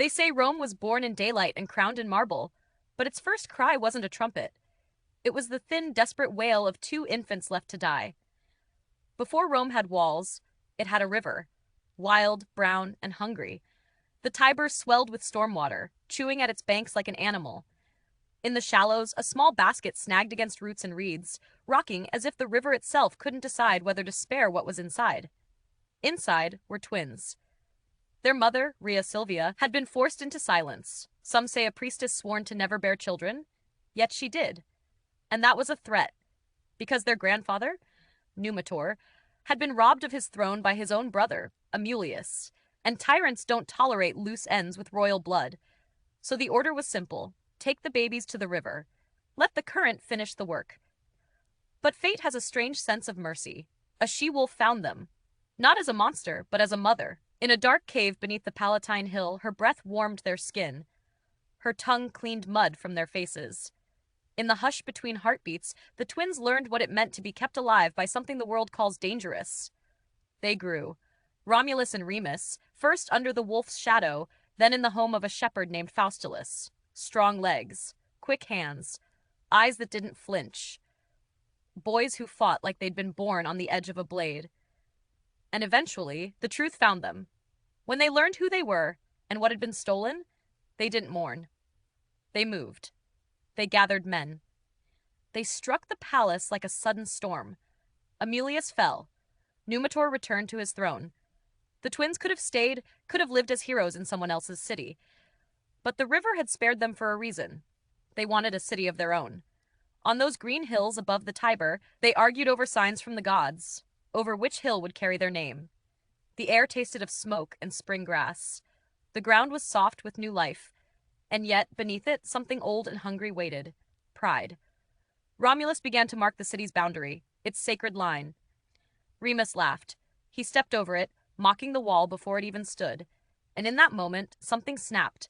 They say Rome was born in daylight and crowned in marble, but its first cry wasn't a trumpet. It was the thin, desperate wail of two infants left to die. Before Rome had walls, it had a river, wild, brown, and hungry. The Tiber swelled with storm water, chewing at its banks like an animal. In the shallows, a small basket snagged against roots and reeds, rocking as if the river itself couldn't decide whether to spare what was inside. Inside were twins. Their mother, Rhea Silvia, had been forced into silence. Some say a priestess sworn to never bear children, yet she did. And that was a threat, because their grandfather, Numitor, had been robbed of his throne by his own brother, Amulius, and tyrants don't tolerate loose ends with royal blood. So the order was simple: take the babies to the river. Let the current finish the work. But fate has a strange sense of mercy. A she-wolf found them, not as a monster, but as a mother. In a dark cave beneath the Palatine Hill, her breath warmed their skin. Her tongue cleaned mud from their faces. In the hush between heartbeats, the twins learned what it meant to be kept alive by something the world calls dangerous. They grew. Romulus and Remus, first under the wolf's shadow, then in the home of a shepherd named Faustulus. Strong legs, quick hands, eyes that didn't flinch. Boys who fought like they'd been born on the edge of a blade. And eventually, the truth found them. When they learned who they were and what had been stolen, they didn't mourn. They moved. They gathered men. They struck the palace like a sudden storm. Amulius fell. Numitor returned to his throne. The twins could have stayed, could have lived as heroes in someone else's city. But the river had spared them for a reason. They wanted a city of their own. On those green hills above the Tiber, they argued over signs from the gods, over which hill would carry their name. The air tasted of smoke and spring grass. The ground was soft with new life, and yet, beneath it, something old and hungry waited: pride. Romulus began to mark the city's boundary, its sacred line. Remus laughed. He stepped over it, mocking the wall before it even stood, and in that moment, something snapped.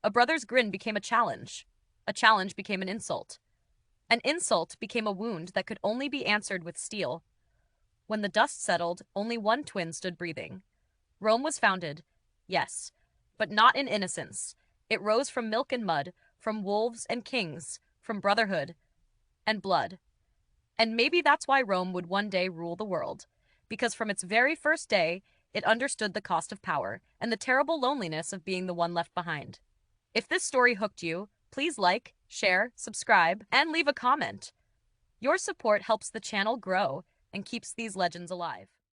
A brother's grin became a challenge. A challenge became an insult. An insult became a wound that could only be answered with steel. When the dust settled, only one twin stood breathing. Rome was founded, yes, but not in innocence. It rose from milk and mud, from wolves and kings, from brotherhood and blood. And maybe that's why Rome would one day rule the world, because from its very first day, it understood the cost of power and the terrible loneliness of being the one left behind. If this story hooked you, please like, share, subscribe, and leave a comment. Your support helps the channel grow and keeps these legends alive.